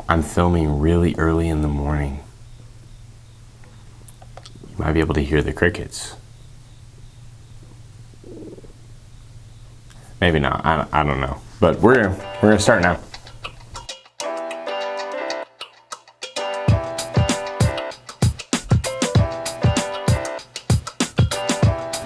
I'm filming really early in the morning. You might be able to hear the crickets. Maybe not, I don't know. But we're gonna start now.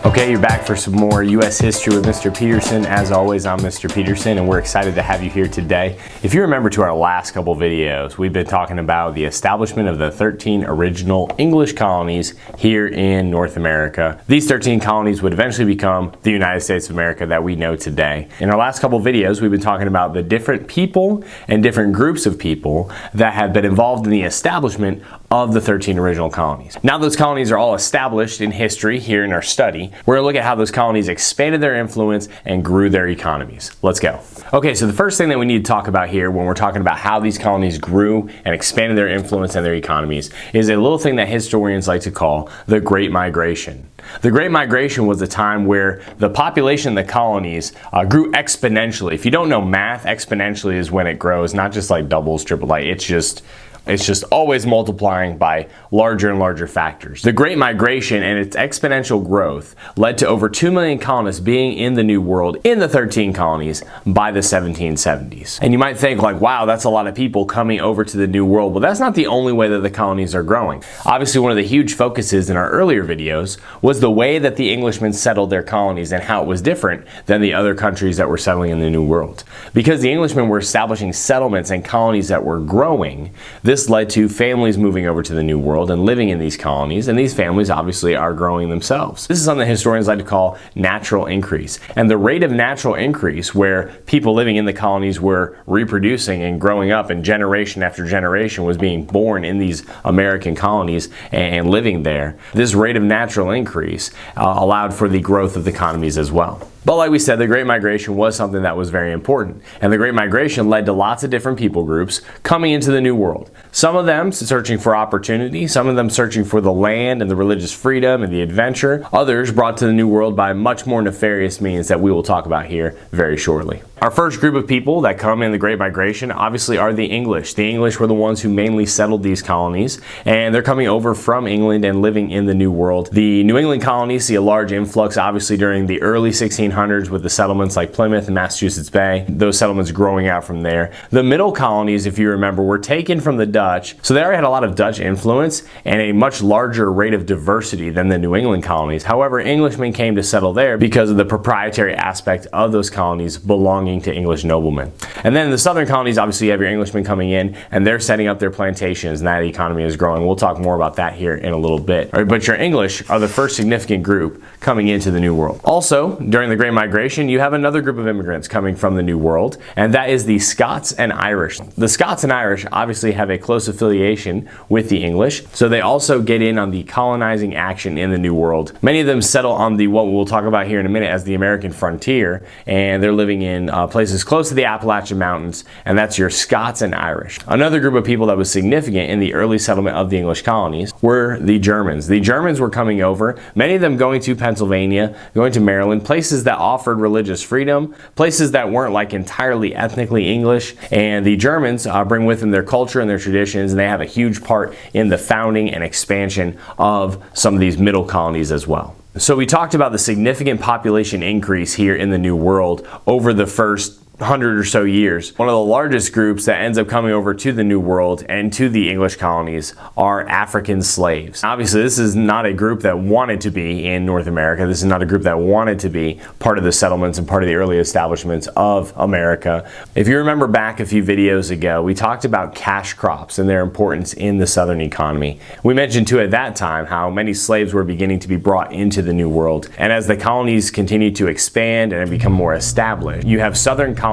Okay, you're back for some more U.S. history with Mr. Peterson. As always, I'm Mr. Peterson, and we're excited to have you here today. If you remember to our last couple videos, we've been talking about the establishment of the 13 original English colonies here in North America. These 13 colonies would eventually become the United States of America that we know today. In our last couple videos, we've been talking about the different people and different groups of people that have been involved in the establishment of the 13 original colonies. Now those colonies are all established in history here in our study. We're gonna look at how those colonies expanded their influence and grew their economies. Let's go. Okay, so the first thing that we need to talk about here when we're talking about how these colonies grew and expanded their influence and their economies is a little thing that historians like to call the Great Migration. The Great Migration was a time where the population of the colonies grew exponentially. If you don't know math, exponentially is when it grows, not just like doubles, triple, like it's just always multiplying by larger and larger factors. The Great Migration and its exponential growth led to over 2 million colonists being in the New World in the 13 colonies by the 1770s. And you might think like, wow, that's a lot of people coming over to the New World. Well, that's not the only way that the colonies are growing. Obviously, one of the huge focuses in our earlier videos was the way that the Englishmen settled their colonies and how it was different than the other countries that were settling in the New World. Because the Englishmen were establishing settlements and colonies that were growing, this led to families moving over to the New World and living in these colonies, and these families obviously are growing themselves. This is something historians like to call natural increase. And the rate of natural increase, where people living in the colonies were reproducing and growing up, and generation after generation was being born in these American colonies and living there, this rate of natural increase allowed for the growth of the economies as well. But like we said, the Great Migration was something that was very important. And the Great Migration led to lots of different people groups coming into the New World. Some of them searching for opportunity, some of them searching for the land and the religious freedom and the adventure. Others brought to the New World by much more nefarious means that we will talk about here very shortly. Our first group of people that come in the Great Migration obviously are the English. The English were the ones who mainly settled these colonies, and they're coming over from England and living in the New World. The New England colonies see a large influx obviously during the early 1600s with the settlements like Plymouth and Massachusetts Bay, those settlements growing out from there. The middle colonies, if you remember, were taken from the Dutch, so they already had a lot of Dutch influence and a much larger rate of diversity than the New England colonies. However, Englishmen came to settle there because of the proprietary aspect of those colonies belonging to English noblemen. And then in the southern colonies, obviously you have your Englishmen coming in and they're setting up their plantations, and that economy is growing. We'll talk more about that here in a little bit. All right, but your English are the first significant group coming into the New World. Also, during the Great Migration, you have another group of immigrants coming from the New World, and that is the Scots and Irish. The Scots and Irish obviously have a close affiliation with the English, so they also get in on the colonizing action in the New World. Many of them settle on what we'll talk about here in a minute as the American frontier, and they're living in places close to the Appalachian Mountains, and that's your Scots and Irish. Another group of people that was significant in the early settlement of the English colonies were the Germans. The Germans were coming over, many of them going to Pennsylvania, going to Maryland, places that offered religious freedom, places that weren't like entirely ethnically English, and the Germans bring with them their culture and their traditions, and they have a huge part in the founding and expansion of some of these middle colonies as well. So we talked about the significant population increase here in the New World over the first 100 or so years. One of the largest groups that ends up coming over to the New World and to the English colonies are African slaves. Obviously, this is not a group that wanted to be in North America. This is not a group that wanted to be part of the settlements and part of the early establishments of America. If you remember back a few videos ago, we talked about cash crops and their importance in the Southern economy. We mentioned too at that time how many slaves were beginning to be brought into the New World. And as the colonies continue to expand and become more established, you have Southern colonies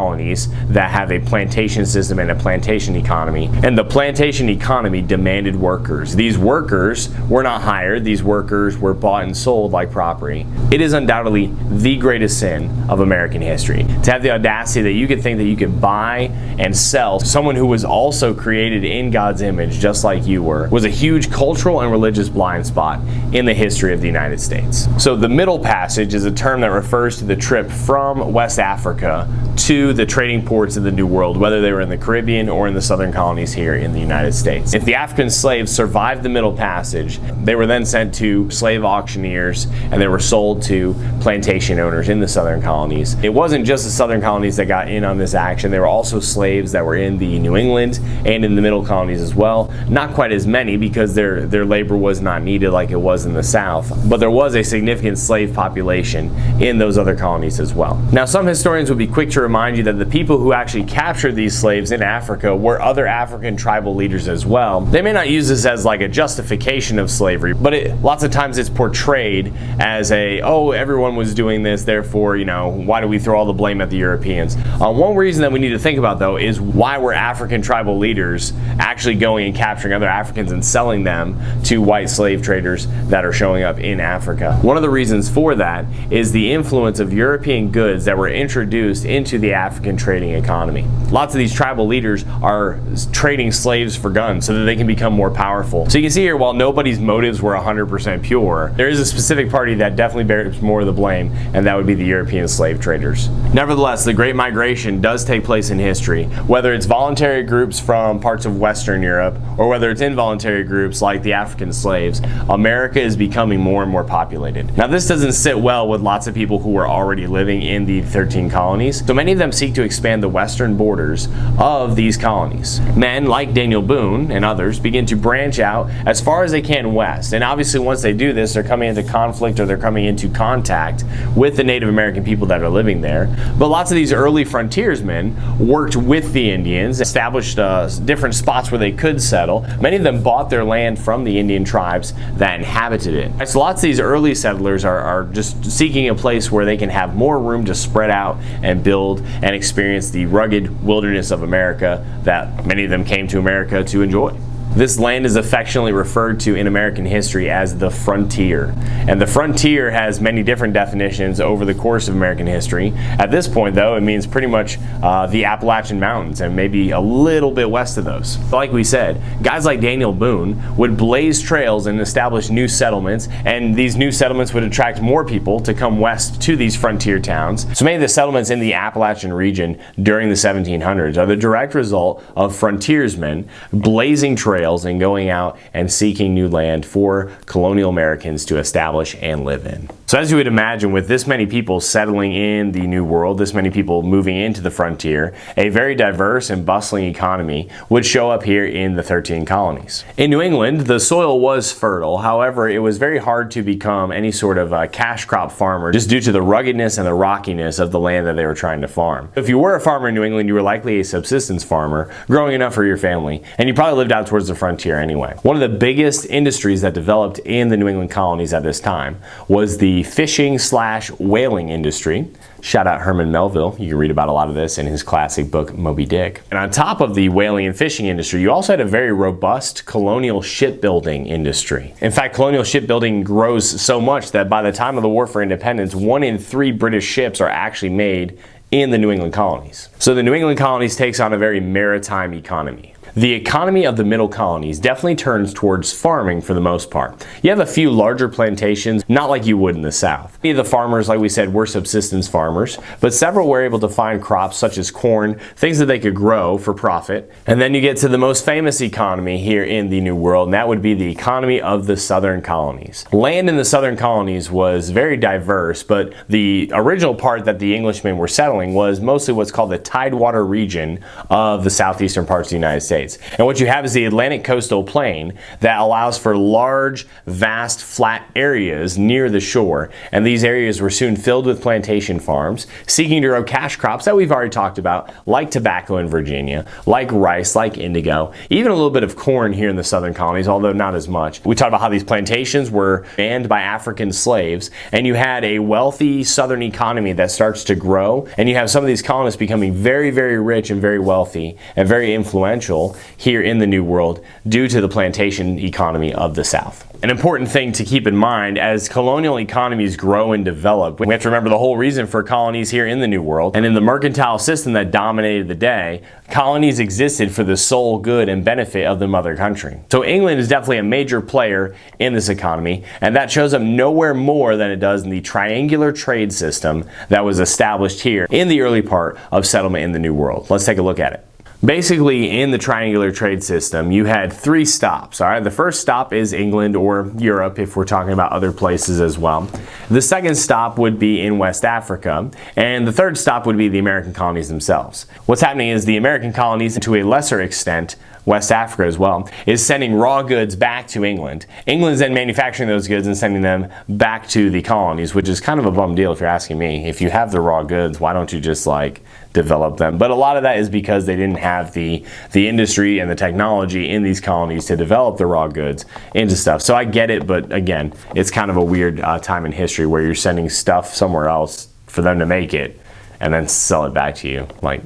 that have a plantation system and a plantation economy, and the plantation economy demanded workers. These workers were not hired, these workers were bought and sold like property. It is undoubtedly the greatest sin of American history to have the audacity that you could think that you could buy and sell someone who was also created in God's image just like you were. Was a huge cultural and religious blind spot in the history of the United States. So the Middle Passage is a term that refers to the trip from West Africa to to the trading ports of the New World, whether they were in the Caribbean or in the southern colonies here in the United States. If the African slaves survived the Middle Passage, they were then sent to slave auctioneers and they were sold to plantation owners in the southern colonies. It wasn't just the southern colonies that got in on this action. There were also slaves that were in the New England and in the middle colonies as well. Not quite as many because their labor was not needed like it was in the South, but there was a significant slave population in those other colonies as well. Now, some historians would be quick to remind you that the people who actually captured these slaves in Africa were other African tribal leaders as well. They may not use this as like a justification of slavery, but lots of times it's portrayed as oh, everyone was doing this, therefore, why do we throw all the blame at the Europeans? One reason that we need to think about, though, is why were African tribal leaders actually going and capturing other Africans and selling them to white slave traders that are showing up in Africa? One of the reasons for that is the influence of European goods that were introduced into the African trading economy. Lots of these tribal leaders are trading slaves for guns so that they can become more powerful. So you can see here, while nobody's motives were 100% pure, there is a specific party that definitely bears more of the blame, and that would be the European slave traders. Nevertheless, the Great Migration does take place in history, whether it's voluntary groups from parts of Western Europe or whether it's involuntary groups like the African slaves. America is becoming more and more populated. Now, this doesn't sit well with lots of people who were already living in the 13 colonies, so many of them seek to expand the western borders of these colonies. Men like Daniel Boone and others begin to branch out as far as they can west, and obviously once they do this, they're coming into conflict or they're coming into contact with the Native American people that are living there. But lots of these early frontiersmen worked with the Indians, established different spots where they could settle. Many of them bought their land from the Indian tribes that inhabited it. So lots of these early settlers are just seeking a place where they can have more room to spread out and build and experience the rugged wilderness of America that many of them came to America to enjoy. This land is affectionately referred to in American history as the frontier. And the frontier has many different definitions over the course of American history. At this point, though, it means pretty much the Appalachian Mountains and maybe a little bit west of those. Like we said, guys like Daniel Boone would blaze trails and establish new settlements, and these new settlements would attract more people to come west to these frontier towns. So many of the settlements in the Appalachian region during the 1700s are the direct result of frontiersmen blazing trails and going out and seeking new land for colonial Americans to establish and live in. So as you would imagine, with this many people settling in the New World, this many people moving into the frontier, a very diverse and bustling economy would show up here in the 13 colonies. In New England, the soil was fertile. However, it was very hard to become any sort of a cash crop farmer just due to the ruggedness and the rockiness of the land that they were trying to farm. If you were a farmer in New England, you were likely a subsistence farmer, growing enough for your family, and you probably lived out towards the frontier anyway. One of the biggest industries that developed in the New England colonies at this time was the fishing/whaling industry. Shout out Herman Melville. You can read about a lot of this in his classic book, Moby Dick. And on top of the whaling and fishing industry, you also had a very robust colonial shipbuilding industry. In fact, colonial shipbuilding grows so much that by the time of the War for Independence, 1 in 3 British ships are actually made in the New England colonies. So the New England colonies takes on a very maritime economy. The economy of the middle colonies definitely turns towards farming for the most part. You have a few larger plantations, not like you would in the South. Many of the farmers, like we said, were subsistence farmers, but several were able to find crops such as corn, things that they could grow for profit. And then you get to the most famous economy here in the New World, and that would be the economy of the southern colonies. Land in the southern colonies was very diverse, but the original part that the Englishmen were settling was mostly what's called the Tidewater region of the southeastern parts of the United States. And what you have is the Atlantic coastal plain that allows for large, vast, flat areas near the shore. And these areas were soon filled with plantation farms seeking to grow cash crops that we've already talked about, like tobacco in Virginia, like rice, like indigo, even a little bit of corn here in the southern colonies, although not as much. We talked about how these plantations were manned by African slaves, and you had a wealthy southern economy that starts to grow, and you have some of these colonists becoming very, very rich and very wealthy and very influential here in the New World due to the plantation economy of the South. An important thing to keep in mind as colonial economies grow and develop, we have to remember the whole reason for colonies here in the New World. And in the mercantile system that dominated the day, colonies existed for the sole good and benefit of the mother country. So England is definitely a major player in this economy, and that shows up nowhere more than it does in the triangular trade system that was established here in the early part of settlement in the New World. Let's take a look at it. Basically, in the triangular trade system, you had 3 stops. All right, the first stop is England or Europe, if we're talking about other places as well. The second stop would be in West Africa, and the third stop would be the American colonies themselves. What's happening is the American colonies, and to a lesser extent, West Africa as well, is sending raw goods back to England. England's then manufacturing those goods and sending them back to the colonies, which is kind of a bum deal if you're asking me. If you have the raw goods, why don't you just like develop them? But a lot of that is because they didn't have the industry and the technology in these colonies to develop the raw goods into stuff. So I get it, but again, it's kind of a weird time in history where you're sending stuff somewhere else for them to make it and then sell it back to you. Like,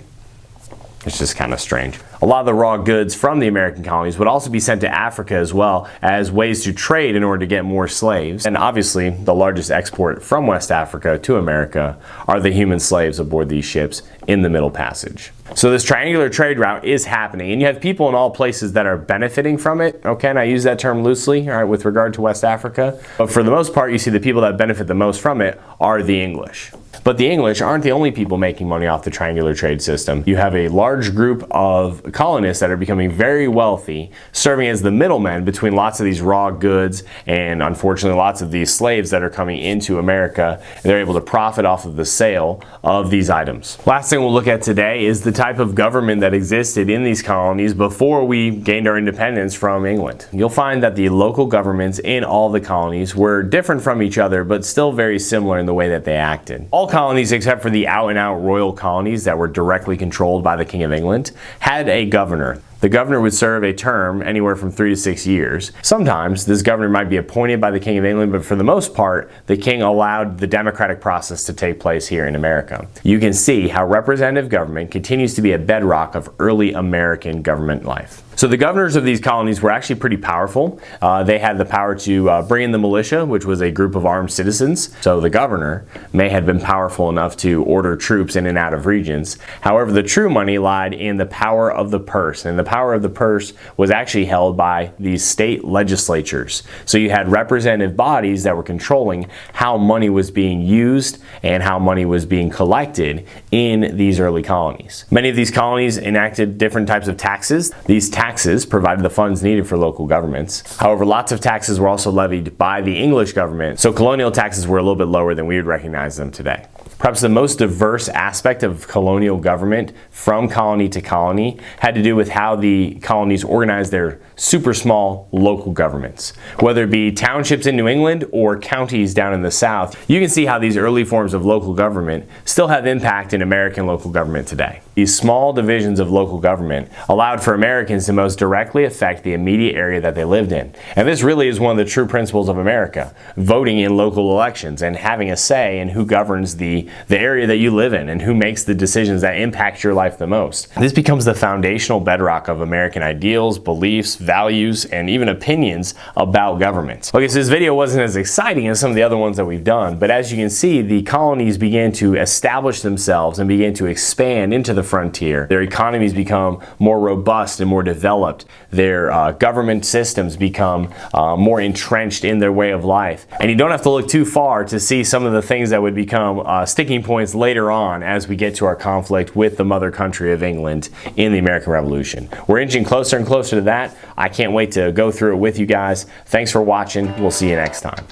it's just kind of strange. A lot of the raw goods from the American colonies would also be sent to Africa as well as ways to trade in order to get more slaves. And obviously, the largest export from West Africa to America are the human slaves aboard these ships in the Middle Passage. So this triangular trade route is happening, and you have people in all places that are benefiting from it, okay, and I use that term loosely, all right, with regard to West Africa. But for the most part, you see the people that benefit the most from it are the English. But the English aren't the only people making money off the triangular trade system. You have a large group of colonists that are becoming very wealthy, serving as the middlemen between lots of these raw goods and unfortunately lots of these slaves that are coming into America. And they're able to profit off of the sale of these items. Last thing we'll look at today is the type of government that existed in these colonies before we gained our independence from England. You'll find that the local governments in all the colonies were different from each other, but still very similar in the way that they acted. All colonies except for the out-and-out royal colonies that were directly controlled by the King of England had a governor. The governor would serve a term anywhere from 3 to 6 years. Sometimes this governor might be appointed by the King of England, but for the most part, the king allowed the democratic process to take place here in America. You can see how representative government continues to be a bedrock of early American government life. So the governors of these colonies were actually pretty powerful. They had the power to bring in the militia, which was a group of armed citizens. So the governor may have been powerful enough to order troops in and out of regions. However, the true money lied in the power of the purse, and the power of the purse was actually held by these state legislatures. So you had representative bodies that were controlling how money was being used and how money was being collected in these early colonies. Many of these colonies enacted different types of taxes. These taxes provided the funds needed for local governments. However, lots of taxes were also levied by the English government, so colonial taxes were a little bit lower than we would recognize them today. Perhaps the most diverse aspect of colonial government from colony to colony had to do with how the colonies organized their super small local governments. Whether it be townships in New England or counties down in the South, you can see how these early forms of local government still have impact in American local government today. These small divisions of local government allowed for Americans to most directly affect the immediate area that they lived in. And this really is one of the true principles of America, voting in local elections and having a say in who governs the area that you live in and who makes the decisions that impact your life the most. This becomes the foundational bedrock of American ideals, beliefs, values, and even opinions about government. Okay, so this video wasn't as exciting as some of the other ones that we've done, but as you can see, the colonies began to establish themselves and began to expand into the frontier. Their economies become more robust and more developed. Their government systems become more entrenched in their way of life. And you don't have to look too far to see some of the things that would become sticking points later on as we get to our conflict with the mother country of England in the American Revolution. We're inching closer and closer to that. I can't wait to go through it with you guys. Thanks for watching. We'll see you next time.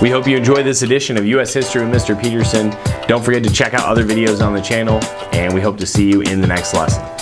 We hope you enjoyed this edition of U.S. History with Mr. Peterson. Don't forget to check out other videos on the channel, and we hope to see you in the next lesson.